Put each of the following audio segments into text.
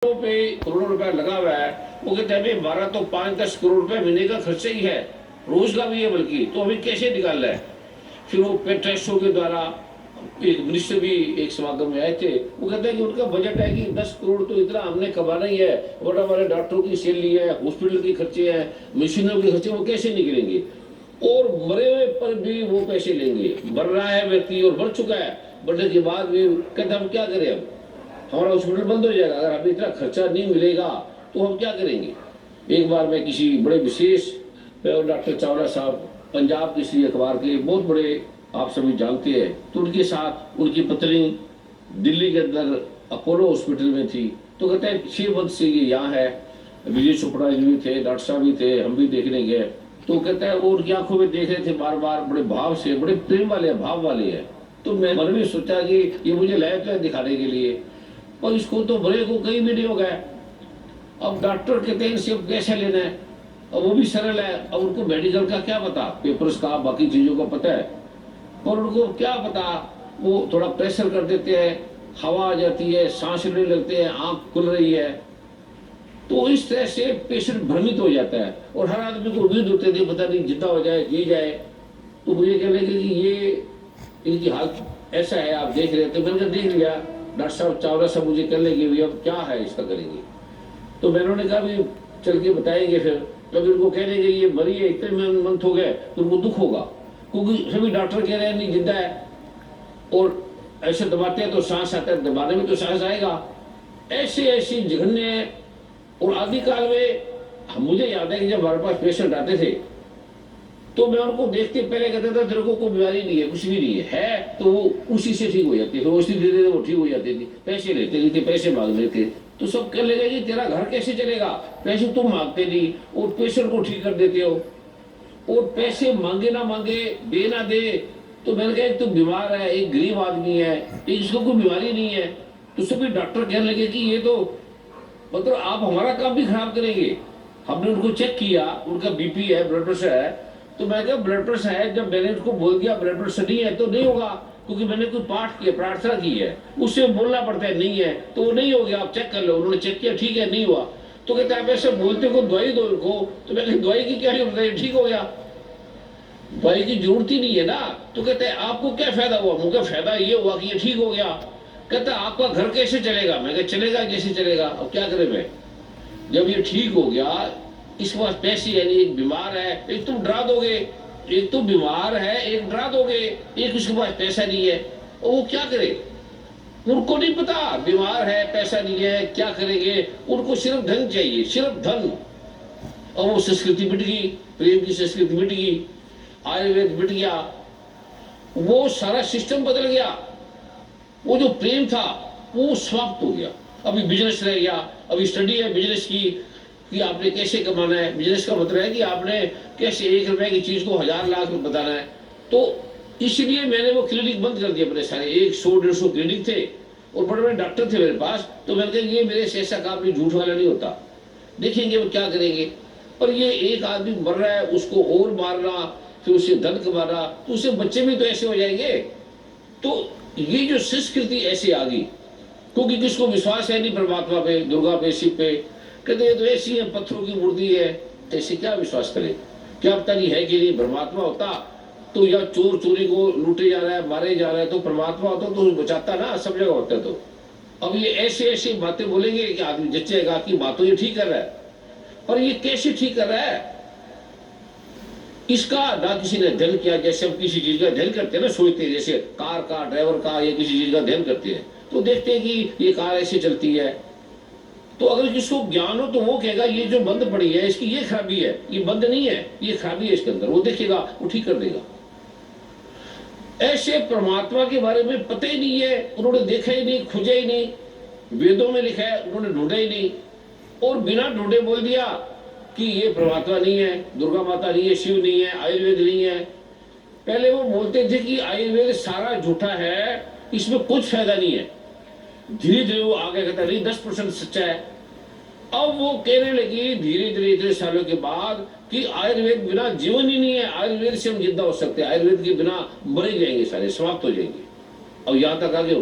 पे करोड़ों रुपया लगा हुआ है। वो कहते हैं अभी 12 तो 5-10 करोड़ रुपए महीने का खर्चा ही है, रोज का भी है बल्कि, तो अभी कैसे निकाल रहा है। फिर वो पेट्रेस्टो के द्वारा एक मिनिस्टर भी एक समागम में आए थे, वो कहते हैं कि उनका बजट है कि 10 करोड़ तो इतना हमने कमाना ही है, बड़ा बड़े डॉक्टरों की सैलरी है, हॉस्पिटल के खर्चे हैं, मशीनों के खर्चे, वो कैसे निकलेंगे। और मरे हुए पर भी वो पैसे लेंगे। मर रहा है व्यक्ति और मर चुका है, मरने के बाद भी कहते हम क्या करें, अब हमारा हॉस्पिटल बंद हो जाएगा, अगर हमें इतना खर्चा नहीं मिलेगा तो हम क्या करेंगे। एक बार मैं किसी बड़े विशेष डॉक्टर चावला साहब पंजाब किसी अखबार के बहुत बड़े, आप सभी जानते हैं, तो उनके साथ उनकी पत्नी दिल्ली के अंदर अपोलो हॉस्पिटल में थी। तो कहते हैं 6 वर्ष से ये यहाँ है, विजय चोपड़ा जी भी थे, डॉक्टर साहब भी थे, हम भी देखने गए। तो कहता है वो उनकी आंखों में देख रहे थे बार बार, बड़े भाव से, बड़े प्रेम वाले भाव वाले हैं। तो मैं मन में सोचा कि ये मुझे लायक है दिखाने के लिए, और इसको तो बड़े को कहीं भी नहीं हो गया। अब डॉक्टर कहते हैं इनसे कैसे लेना है, अब वो भी सरल है, अब उनको मेडिकल का क्या पता, पेपर्स का बाकी चीजों का पता है, पर उनको क्या पता, वो थोड़ा प्रेशर कर देते हैं, हवा आ जाती है, सांस लेने लगते हैं, आंख खुल रही है, तो इस तरह से पेशेंट भ्रमित हो जाता है। और हर आदमी को उम्मीद होती है पता नहीं जिंदा हो जाए, जी जाए। तो मुझे कह लगे कि ये इनकी हालत ऐसा है, आप देख रहे थे, मैंने देख लिया। डॉक्टर साहब चावला साहब मुझे कह लेंगे भी अब क्या है इसका करेंगे, तो मैंने कहा भी चल के बताएंगे। फिर जब उनको कह देंगे ये मरी है, इतने मंथ हो गए, तो उनको दुख होगा, क्योंकि सभी डॉक्टर कह रहे हैं नहीं जिंदा है, और ऐसे दबाते हैं तो सांस आता है, दबाने में तो सांस आएगा। ऐसे ऐसी जघन्य। और आदिकाल में मुझे याद है कि जब हमारे पास पेशेंट आते थे तो मैं उनको देखते पहले कहता था तेरे को कोई बीमारी नहीं है, कुछ भी नहीं है, तो वो उसी से ठीक हो जाती है, उसी धीरे धीरे वो ठीक हो जाती थी। पैसे लेते नहीं थे, पैसे मांग लेते, तो सब कह लेगा कि तेरा घर कैसे चलेगा, पैसे तुम मांगते नहीं और पेशेंट को ठीक कर देते हो, और पैसे मांगे ना मांगे, दे ना दे। तो मैंने कहा एक तो बीमार है, एक गरीब आदमी है, एक इसको कोई बीमारी नहीं है। तो सभी डॉक्टर कहने लगे कि ये तो मतलब आप हमारा काम भी खराब करेंगे। हमने उनको चेक किया, उनका बीपी है, ब्लड प्रेशर है, तो मैं क्या ब्लड प्रेशर है, जब मैंने उनको बोल दिया ब्लड प्रेशर नहीं है तो नहीं होगा, क्योंकि मैंने कोई पाठ किया, प्रार्थना की है, उससे बोलना पड़ता है नहीं है तो वो नहीं हो गया, आप चेक कर लो। उन्होंने चेक किया, ठीक है, नहीं हुआ। तो कहते आप ऐसे बोलते को दवाई दो इनको, तो मैंने दवाई की क्या जरूरत है, ठीक हो गया, दवाई की जरूरत ही नहीं है ना। तो कहते हैं आपको क्या फायदा हुआ, मुझे फायदा ये हुआ कि ये ठीक हो गया। कहता आपका घर कैसे चलेगा, मैं कहा चलेगा जैसे चलेगा, अब क्या करें मैं, जब ये ठीक हो गया, इसके पास पैसे यानी एक बीमार है, एक तुम डरा दोगे, एक तो बीमार है, एक डरा दोगे, एक उसके पास पैसा नहीं है, और वो क्या करे। उनको नहीं पता बीमार है, पैसा नहीं है, क्या करेंगे, उनको सिर्फ धन चाहिए, सिर्फ धन। और वो संस्कृति मिट गई, प्रेम की संस्कृति मिट गई, आयुर्वेद मिट गया, वो सारा सिस्टम बदल गया, वो जो प्रेम था वो समाप्त हो गया। अभी बिजनेस रह गया, अभी स्टडी है बिजनेस की कि आपने कैसे कमाना है। बिजनेस का मतलब है कि आपने कैसे 1 रुपए की चीज को 1000 लाख में बताना है। तो इसलिए मैंने वो क्लिनिक बंद कर दिया अपने सारे, 100-150 क्लिनिक थे और बड़े बड़े डॉक्टर थे मेरे पास। तो मैंने कहा ये मेरे से ऐसा काम भी झूठ वाला नहीं होता, देखेंगे वो क्या करेंगे। पर ये एक आदमी मर रहा है, उसको और मारना, फिर उससे धन कमाना, तो उससे बच्चे भी तो ऐसे हो जाएंगे। तो ये जो संस्कृति ऐसे आ गई, क्योंकि किसको विश्वास है नहीं परमात्मा पे, दुर्गा पे, शिव पे, कहते हैं तो ऐसी है, पत्थरों की मूर्ति है, ऐसे क्या विश्वास करें, क्या पता नहीं है कि नहीं। परमात्मा होता तो या चोर चोरी को लूटे जा रहा है, मारे जा रहा है, तो परमात्मा होता तो बचाता ना, सब जगह होता है। तो अब ये ऐसे ऐसी बातें बोलेंगे कि आदमी जचेगा कि बातों ये ठीक कर रहा है, पर ये कैसे ठीक कर रहा है, इसका ना किसी ने ध्यान किया। जैसे हम किसी चीज का ध्यान करते हैं ना, सोचते हैं, जैसे कार का, ड्राइवर का, या किसी चीज का ध्यान करते हैं, तो देखते हैं कि ये कार ऐसे चलती है। तो अगर किसको ज्ञान हो तो वो कहेगा ये जो बंद पड़ी है इसकी ये खराबी है, ये बंद नहीं है, ये खराबी है इसके अंदर, वो देखेगा, वो ठीक कर देगा। ऐसे परमात्मा के बारे में पता ही नहीं है, उन्होंने देखा ही नहीं, खोजा ही नहीं, वेदों में लिखा है उन्होंने ढूंढा ही नहीं, और बिना ढूंढे बोल दिया कि ये परमात्मा नहीं है, दुर्गा माता नहीं है, शिव नहीं है, आयुर्वेद नहीं है। पहले वो बोलते थे कि आयुर्वेद सारा झूठा है, इसमें कुछ फायदा नहीं है। धीरे धीरे वो आगे कहता नहीं 10% सच्चा है। अब वो कहने लगी धीरे धीरे इतने सालों के बाद कि आयुर्वेद बिना जीवन ही नहीं है, आयुर्वेद से हम जिंदा हो सकते हैं, आयुर्वेद के बिना मरे जाएंगे, सारे समाप्त हो जाएंगे। अब यहाँ तक आगे हो,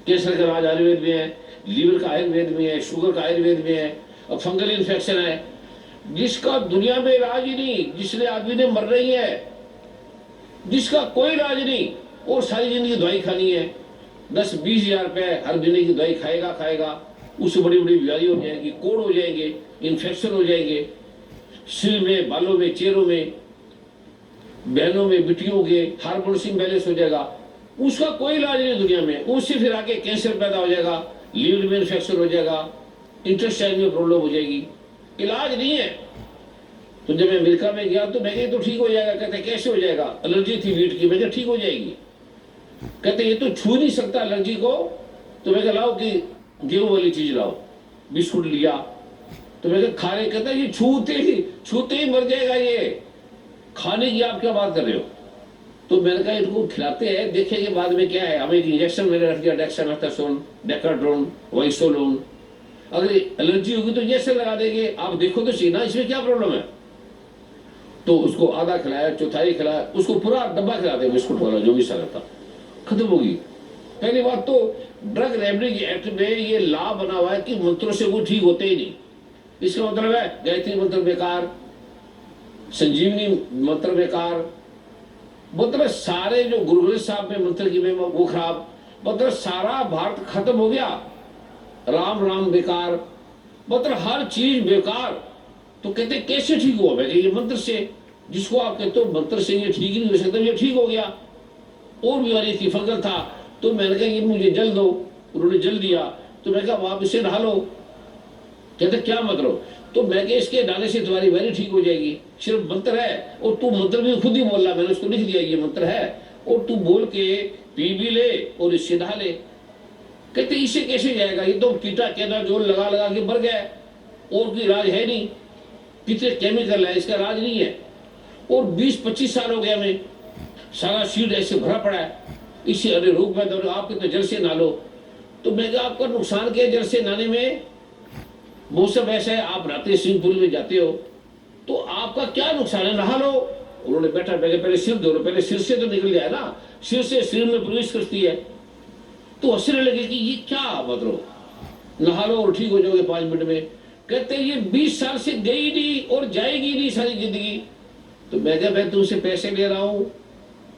केसर का राज आयुर्वेद में है, लीवर का आयुर्वेद में है, शुगर का आयुर्वेद में है, और फंगल इन्फेक्शन है जिसका दुनिया में इलाज ही नहीं, जिसने आदमी ने मर रही है, जिसका कोई इलाज नहीं, और सारी जिंदगी दवाई खानी है। 10-20 हजार रुपए हर महीने की दवाई खाएगा, उससे बड़ी बड़ी बीमारी हो जाएगी, कोड़ हो जाएंगे, इन्फेक्शन हो जाएंगे, सिर में, बालों में, चेहरों में, बहनों में, बिटियों के हार्मोन्स इम्बैलेंस हो जाएगा। उसका कोई इलाज नहीं दुनिया में। उससे फिर आके कैंसर पैदा हो जाएगा, लीवर में इन्फेक्शन हो जाएगा, इंटेस्टाइन में प्रॉब्लम हो जाएगी, इलाज नहीं है। तो जब मैं अमेरिका में गया तो मैं तो ठीक हो जाएगा। कहते कैसे हो जाएगा? एलर्जी थी वीट की। मैं ठीक हो जाएगी। कहते ये तो छू नहीं सकता एलर्जी को। तो मैं लाओ कि गेहूं वाली चीज लाओ, बिस्कुट लिया, तो मैं खा रहे, कहते ये छूते ही मर जाएगा, ये खाने की आप क्या बात कर रहे हो? तो मैंने कहा इनको खिलाते हैं, देखेंगे बाद में क्या है। हमें एक इंजेक्शन मैंने रख दिया, डेक्सामेथासोन, डेकाड्रोन, वाइसोलोन। अगर एलर्जी होगी तो इंजेक्शन लगा देंगे, आप देखो तो सही ना इसमें क्या प्रॉब्लम है। तो उसको आधा खिलाया, चौथाई खिलाया, उसको पूरा डब्बा खिलाते बिस्कुट वाला जो भी सारा था, खत्म होगी। पहली बात तो ड्रग रेमडी एक्ट में ये लॉ बना हुआ है कि मंत्रों से वो ठीक होते ही नहीं। इसका मतलब है गायत्री मंत्र बेकार, संजीवनी मंत्र बेकार, मतलब सारे जो गुरु ग्रंथ साहब में मंत्र की में वो खराब, मतलब सारा भारत खत्म हो गया। राम राम बेकार, मतलब हर चीज बेकार। तो कहते कैसे ठीक हुआ? मैं ये मंत्र से, जिसको आप कहते हो मंत्र से ये ठीक ही नहीं हो सकता, ये ठीक हो गया। और बीमारी थी, फंगल था, तो मैंने कहा ये मुझे जल दो, उन्होंने जल दिया। तो मैं कहा आप इसे नहा लो। कहते क्या मतलब? तो मैं कहा इसके डाले से तुम्हारी बीमारी ठीक हो जाएगी, सिर्फ मंत्र है, और तू मंत्र भी खुद ही बोल रहा, मैंने उसको लिख दिया ये मंत्र है, और तू बोल के पी भी ले और इससे नहा ले। कहते इससे कैसे जाएगा? ये तो कीटा केना जो लगा लगा के मर गया, और कोई इलाज है नहीं, कितने केमिकल है, इसका इलाज नहीं है। और 20-25 साल हो गया हमें, सारा सीड ऐसे भरा पड़ा है, इससे अरे रोग पैदा हो रहे, आप कहते जल से नहा लो। तो मैं कहा आपका नुकसान क्या है जल से नहाने में? मौसम ऐसा है, आप नहाते स्विमिंग पूल में जाते हो, तो आपका क्या नुकसान है, नहा लो। उन्होंने बैठा, मैं पहले सिर धो लो, पहले सिर से तो निकल जाए ना, सिर से शरीर में प्रवेश करती है। तो हंसने लगे कि ये क्या मतलब, नहा लो और ठीक हो जाओगे 5 मिनट में। कहते ये 20 साल से गई नहीं और जाएगी नहीं सारी जिंदगी। तो मैं कहा मैं तुमसे पैसे ले रहा हूं,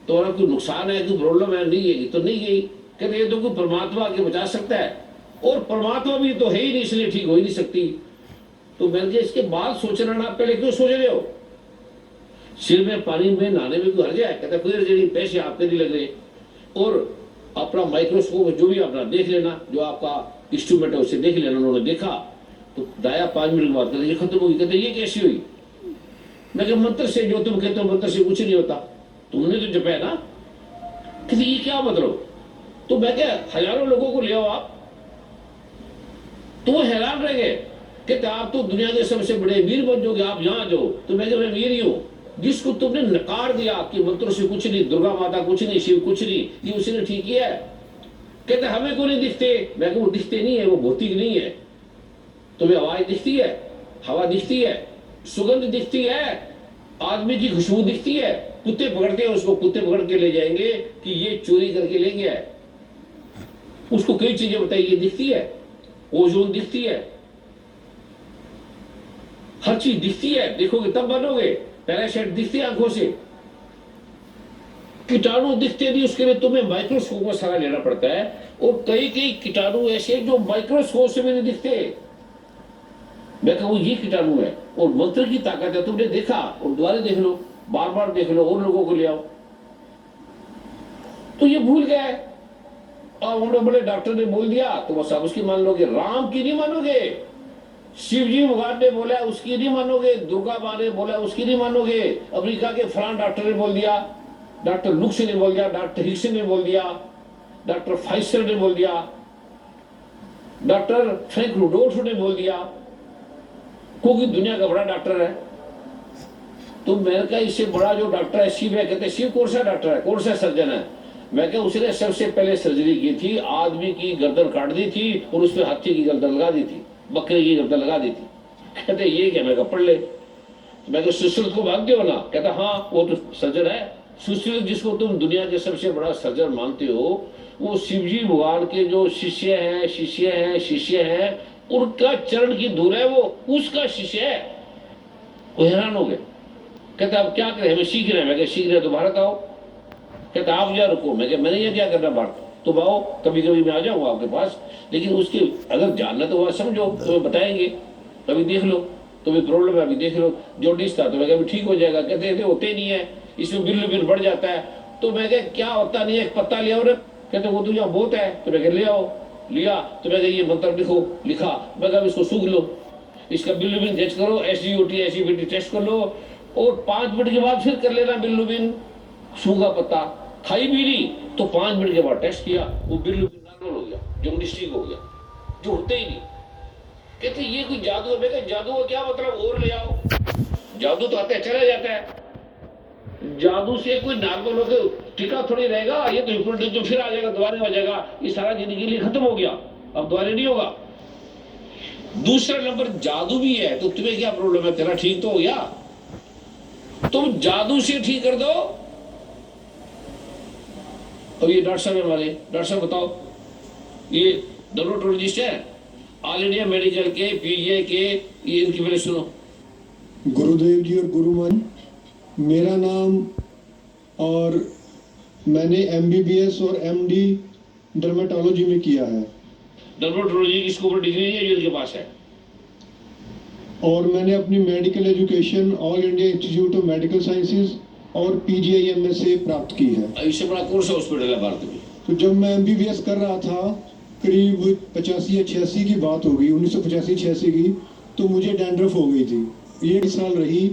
तो कोई नुकसान है, कोई प्रॉब्लम है? नहीं है तो नहीं गई। कहते ये तो कोई परमात्मा आके बचा सकता है, और परमात्मा भी तो है ही नहीं, इसलिए ठीक हो ही नहीं सकती। तो मैंने कहा इसके बाद सोचना ना, पहले क्यों सोच रहे हो? सिर में पानी में नहाने में कोई हर्ज है? कहता कोई हर्ज नहीं, पैसे आपके नहीं लग रहे, और अपना माइक्रोस्कोप जो भी अपना देख लेना, जो आपका इंस्ट्रूमेंट है उससे देख लेना। उन्होंने देखा तो दाया 5 मिनट के बाद कहते ये खत्म होगी। कहते ये कैसी हुई? मैं कहा मंत्र से, जो तुम कहते हो मंत्र से कुछ नहीं होता, तुमने तो जपा है ना। कहते ये क्या मतलब? तो मैं क्या हजारों लोगों को ले आओ आप, तो वो हैरान रह गए। कहते आप तो दुनिया के सबसे बड़े वीर बन जाओगे, आप यहाँ जाओ। तो मैं क्या मैं वीर ही हूँ? जिसको तुमने नकार दिया कि मंत्रों से कुछ नहीं, दुर्गा माता कुछ नहीं, शिव कुछ नहीं, ये उसने ठीक किया है। कहते हमें को नहीं दिखते। मैं वो दिखते नहीं है, वो भौतिक नहीं है। तुम्हें आवाज दिखती है, हवा दिखती है, सुगंध दिखती है, आदमी की खुशबू दिखती है। कुत्ते पकड़ते हैं उसको, कुत्ते पकड़ के ले जाएंगे कि ये चोरी करके ले गया है। उसको कई चीजें बताइए, दिखती है, ओजोन दिखती है, हर चीज दिखती है। देखोगे तब बनोगे। पैरासाइट दिखती है आंखों से, कीटाणु दिखते नहीं, उसके लिए तुम्हें माइक्रोस्कोप का सहारा लेना पड़ता है। और कई कई कीटाणु ऐसे जो माइक्रोस्कोप से भी नहीं दिखते। मैं कहूँ ये कीटाणु है, और मंत्र की ताकत है। तुमने देखा और दोबारा देख लो, बार बार देख लो, और लोगों को ले आओ। तो ये भूल गए। अब हमने बड़े डॉक्टर ने बोल दिया तो बस आप उसकी मान लोगे, राम की नहीं मानोगे। शिव जी भगवान ने बोला उसकी नहीं मानोगे, दुर्गा माँ ने बोला उसकी नहीं मानोगे, अमेरिका के फलान डॉक्टर ने बोल दिया, डॉक्टर लुक्स ने बोल दिया, डॉक्टर हिक्स ने बोल दिया, डॉक्टर फाइसर ने बोल दिया, डॉक्टर फ्रैंक रुडोल्फ ने बोल दिया, क्योंकि दुनिया का बड़ा डॉक्टर है। तो मैंने कहा इससे बड़ा जो डॉक्टर है शिव है। कहते शिव कौन सा डॉक्टर है, कौन सा सर्जन है? मैं क्या उसने सबसे पहले सर्जरी की थी, आदमी की गर्दन काट दी थी और उस पर हाथी की गर्दन लगा दी थी, बकरे की गर्दन लगा दी थी। कहते ये क्या? मैं कहा पढ़ ले। तो मैं तो सुश्रुत को भाग दियो ना। कहता हाँ वो तो सर्जन है, सुशील जिसको तुम दुनिया के सबसे बड़ा सर्जन मानते हो, वो शिवजी भगवान के जो शिष्य है, उनका चरण की धूल है, वो उसका शिष्य है। वो हैरान हो गए, कहते आप क्या करें, हमें सीख रहे हैं। मैं सीख रहे तो भारत आओ। कहते आप जा रुको। मैं मैंने ये क्या करना भारत, तुम आओ, कभी कभी मैं आ जाऊंगा आपके पास, लेकिन उसके अगर जानना तो वह समझो, तुम्हें बताएंगे, अभी देख लो, तुम्हें प्रॉब्लम है अभी देख लो। जॉन्डिस था तो मैं ठीक हो जाएगा। कहते थे होते नहीं है, इसमें बिल बढ़ जाता है। तो मैं क्या होता नहीं है, एक पत्ता लिया और कहते वो तो यहाँ बहुत है, तो मैं ले आओ। लिया तो मैं ये मंत्र लिखो, लिखा। मैं इसको सूख लो, इसका बिल्लुबिन टेस्ट करो, एसिडिटी टेस्ट कर लो, और 5 मिनट के बाद फिर कर लेना बिल्लुबिन। सूखा पत्ता खाई भी नहीं तो 5 मिनट के बाद टेस्ट किया, वो बिल्लुबिन नॉर्मल हो गया, जॉन्डिस ठीक हो गया, जो होते ही नहीं। कहते ये कोई जादू है। मैं जादू का क्या मतलब, और ले आओ। जादू तो आते चला जाता है, जादू से कोई नॉर्मल होकर टिका थोड़ी रहेगा। ये तो फिर आ जाएगा, दोबारा आ जाएगा, ये सारा जिंदगी के लिए खत्म हो गया, अब दोबारा नहीं होगा। दूसरा नंबर जादू भी है, तो तुम्हें क्या प्रॉब्लम है, तेरा ठीक तो हो गया, तुम जादू से ठीक कर दो। अब ये डॉक्टर साहब हमारे, डॉक्टर साहब बताओ, ये डर्मेटोलॉजिस्ट है, ऑल इंडिया मेडिकल के, पीजीआई के, ये इनकी मेरे सुनो। गुरुदेव जी और गुरुमान, मेरा नाम, और मैंने एमबीबीएस और एमडी डर्मेटोलॉजी में किया है। डर्मेटोलॉजी इसके ऊपर डिग्री है, ये इनके पास है। और मैंने अपनी medical education all India institute of medical sciences और पीजीआईएमएस से प्राप्त की है। इससे बड़ा कोर्स हॉस्पिटल है भारत में। तो जब मैं एमबीबीएस कर रहा था, करीब 85 या 86 की बात होगी, 1985-86 की, तो मुझे डैंड्रफ हो गई थी। ये 1 साल रही,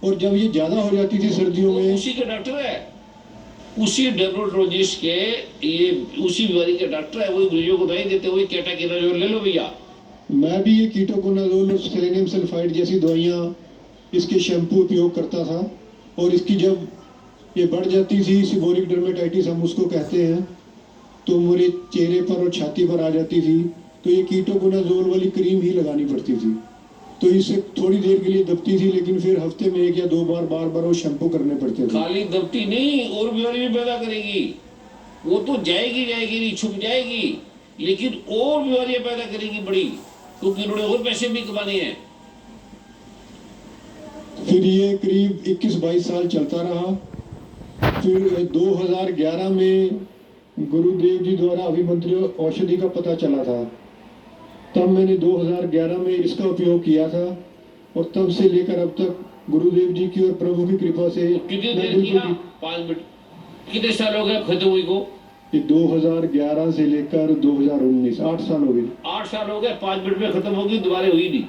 और जब ये ज्यादा हो जाती थी सर्दियों में, उसी के डॉक्टर है, उसी डर्मेटोलॉजिस्ट के, ये उसी बीमारी के डॉक्टर है, वही मरीजों को दवाई देते हुए केटाकिनाजोल ले लो भैया। मैं भी ये कीटोकोनाजोल और सेलेनियम सल्फाइड जैसी दवाइयाँ, इसके शैम्पू उपयोग करता था। और इसकी जब ये बढ़ जाती थी, सीबोरिक डर्मेटाइटिस हम उसको कहते हैं, तो मेरे चेहरे पर और छाती पर आ जाती थी, तो ये कीटोकोनाजोल वाली क्रीम ही लगानी पड़ती थी। तो इससे थोड़ी देर के लिए दबती थी, लेकिन फिर हफ्ते में 1 या 2 बार बार वो शैम्पू करने पड़ते थे। खाली दबती नहीं, और बीमारी भी पैदा करेगी। वो तो जाएगी नहीं, छुप जाएगी, लेकिन और बीमारियां पैदा करेगी बड़ी, क्योंकि उन्होंने और पैसे भी कमाने हैं। फिर ये करीब 21-22 साल चलता रहा। फिर 2011 में गुरुदेव जी द्वारा अभिमंत्रित औषधि का पता चला था, तब मैंने 2011 में इसका उपयोग किया था, और तब से लेकर अब तक गुरुदेव जी की और प्रभु की कृपा से कितनी देर किया? 5 मिनट। कितने साल हो गए खत्म हुई को? ये 2011 से लेकर 2019, 8 साल हो गए। 8 साल हो गए, 5 मिनट में खत्म होगी, दोबारा हुई नहीं।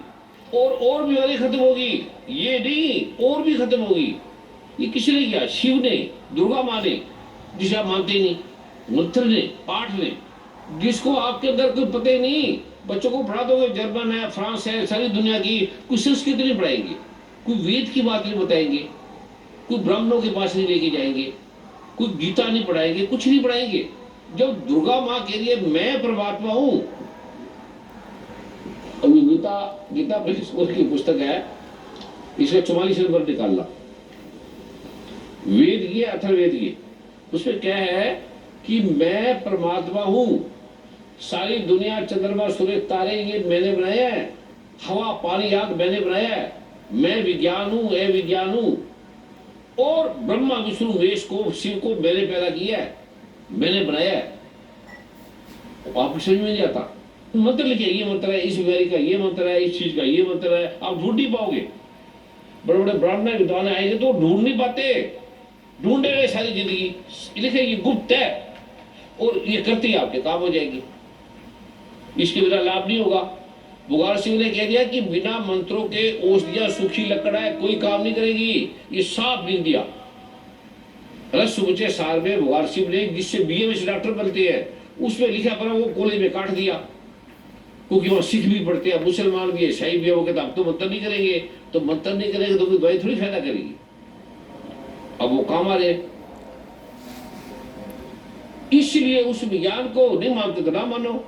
और बीमारी खत्म होगी, ये नहीं, और भी खत्म होगी। ये किसने किया? शिव ने, दुर्गा माँ ने, जिसे आप मानते ही नहीं, मंत्र ने, पाठ ने, जिसको आपके अंदर कोई पता ही नहीं। बच्चों को पढ़ा दोगे, जर्मन है, फ्रांस है, सारी दुनिया की, कोई संस्कृत नहीं पढ़ाएंगे, कोई वेद की बात नहीं बताएंगे, कोई ब्राह्मणों के पास नहीं लेके जाएंगे, कोई गीता नहीं पढ़ाएंगे, कुछ नहीं पढ़ाएंगे। जब दुर्गा माँ कह रही है मैं परमात्मा हूं, अभी गीता स्कूल की पुस्तक है, इसमें 44 नंबर निकालना, वेद ये अथर्ववेद ये, उसमें क्या है कि मैं परमात्मा हूं, सारी दुनिया, चंद्रमा, सूर्य, तारे ये मैंने बनाया है, हवा, पानी, आग मैंने बनाया है, मैं विज्ञान हूं, विज्ञान हूं, और ब्रह्मा, विष्णु, महेश को, शिव को मैंने पैदा किया है, मैंने बनाया है। आपको समझ में नहीं आता? मंत्र लिखे, ये मंत्र है, इस बीमारी का ये मंत्र है, इस चीज का ये मंत्र है, आप ढूंढ नहीं पाओगे। बड़े बड़े ब्राह्मण विद्वान आएंगे तो ढूंढ नहीं पाते, ढूंढे रहे सारी जिंदगी, लिखे ये गुप्त है, और ये करती आपके काम हो जाएगी, इसके बिना लाभ नहीं होगा। बुगार सिंह ने कह दिया कि बिना मंत्रों के औषधियां सूखी लकड़ है, कोई काम नहीं करेगी, ये साफ लिख दिया। रस साल में बुगार सिंह ने, जिससे बीएमएस डॉक्टर बनते हैं, उसमें लिखा पड़ा, वो कॉलेज में काट दिया, क्योंकि वहां सिख भी पढ़ते हैं, मुसलमान भी है, ईसाई भी है। वो कहता अब तो मंत्र नहीं करेंगे, तो मंत्र नहीं करेंगे तो कोई दवाई थोड़ी फायदा करेगी। अब वो काम आ रहे, इसलिए उस विज्ञान को नहीं मानते तो ना मानो।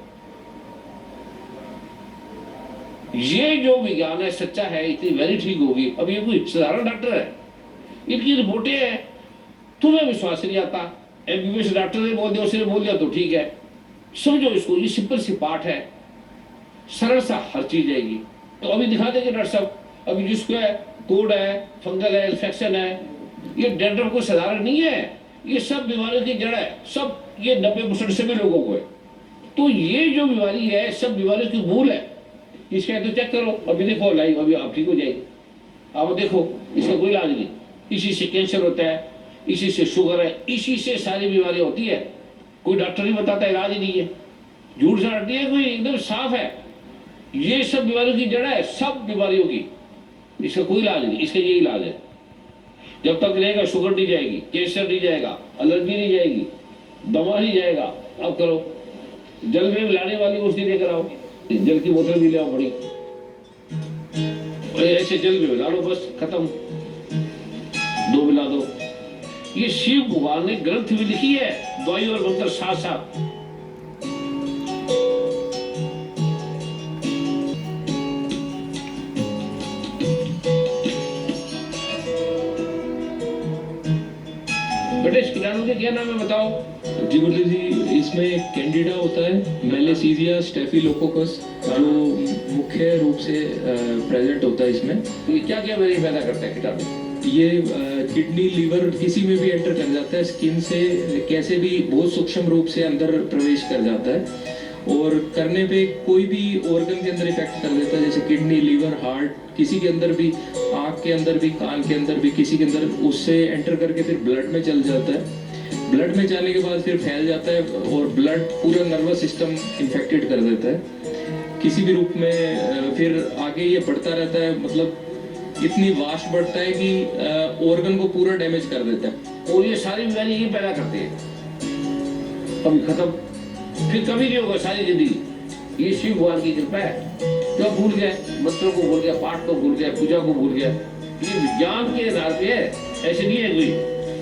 ये जो विज्ञान है सच्चा है, इतनी वेरी ठीक होगी। अब ये कोई साधारण डॉक्टर है, इनकी रिपोर्टें हैं, तुम्हें विश्वास नहीं आता, एमबीबीएस डॉक्टर ने बोल दिया, उसने बोल दिया तो ठीक है, समझो इसको, ये सिंपल सी पार्ट है, सरल सा हर चीज आएगी। तो अभी दिखा देंगे डॉक्टर साहब, अभी जिसको है कोड है, फंगल है, इन्फेक्शन है, ये डेंड्रफ को साधारण नहीं है, ये सब बीमारियों की जड़ है, सब ये 90% सभी लोगों को है। तो ये जो बीमारी है सब बीमारियों की मूल है। इसका तो चेक करो, अभी देखो लाइव, अभी आप ठीक हो जाएगी। अब देखो इसका कोई इलाज नहीं, इसी से कैंसर होता है, इसी से शुगर है, इसी से सारी बीमारियां होती है। कोई डॉक्टर नहीं बताता, इलाज ही नहीं है, झूठ झाड़ नहीं है कोई, एकदम साफ है। ये सब बीमारियों की जड़ है, सब बीमारियों की, इसका कोई इलाज नहीं, इसका ये इलाज है। जब तक रहेगा शुगर नहीं जाएगी, कैंसर नहीं जाएगा, एलर्जी नहीं जाएगी, दमा नहीं जाएगा। अब करो, जल में मिलाने वाली औषधि लेकर आओ, जल की बोतल भी ले आओ बड़ी, और ऐसे जल में मिला लो, बस खत्म, 2 मिला दो। ये शिव भगवान ने ग्रंथ भी लिखी है, दवाई और मंत्र साथ साथ। बेटे इस कीटाणु के क्या नाम है बताओ? जी गुरुजी जी, इसमें कैंडिडा होता है, मेलेसीजिया स्टेफिलोकोकस, जो मुख्य रूप से प्रेजेंट होता है इसमें। ये क्या क्या बीमारी पैदा करता है कीटाणु? ये किडनी लीवर किसी में भी एंटर कर जाता है, स्किन से कैसे भी बहुत सूक्ष्म रूप से अंदर प्रवेश कर जाता है, और करने पे कोई भी ऑर्गन के अंदर इफेक्ट कर देता है, जैसे किडनी, लीवर, हार्ट, किसी के अंदर भी, आँख के अंदर भी, कान के अंदर भी, किसी के अंदर उससे एंटर करके फिर ब्लड में चल जाता है। ब्लड में जाने के बाद फिर फैल जाता है और ब्लड पूरा नर्वस सिस्टम इन्फेक्टेड कर देता है किसी भी रूप में। फिर आगे ये बढ़ता रहता है, मतलब इतनी वास्ट बढ़ता है कि ऑर्गन को पूरा डैमेज कर देता है। और ये सारी बीमारी ये पैदा करते हैं, कभी खत्म, फिर कभी नहीं होगा सारी जिंदगी। ये शिव भगवान की कृपा है। क्यों भूल गए? मंत्रों को भूल गया, पाठ को भूल गया, पूजा को भूल गया। ये विज्ञान के आधार पे है, ऐसे नहीं है कोई।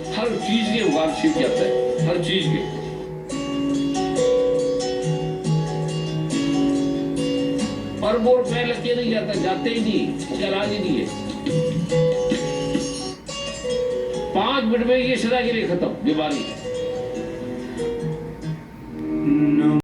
हर चीज के भगवान शिव जाता है, हर चीज के। और बोर पैर लगे नहीं जाता, जाते ही नहीं, उसका इलाज ही नहीं है। 5 मिनट में ये सदा के लिए खत्म बीमारी।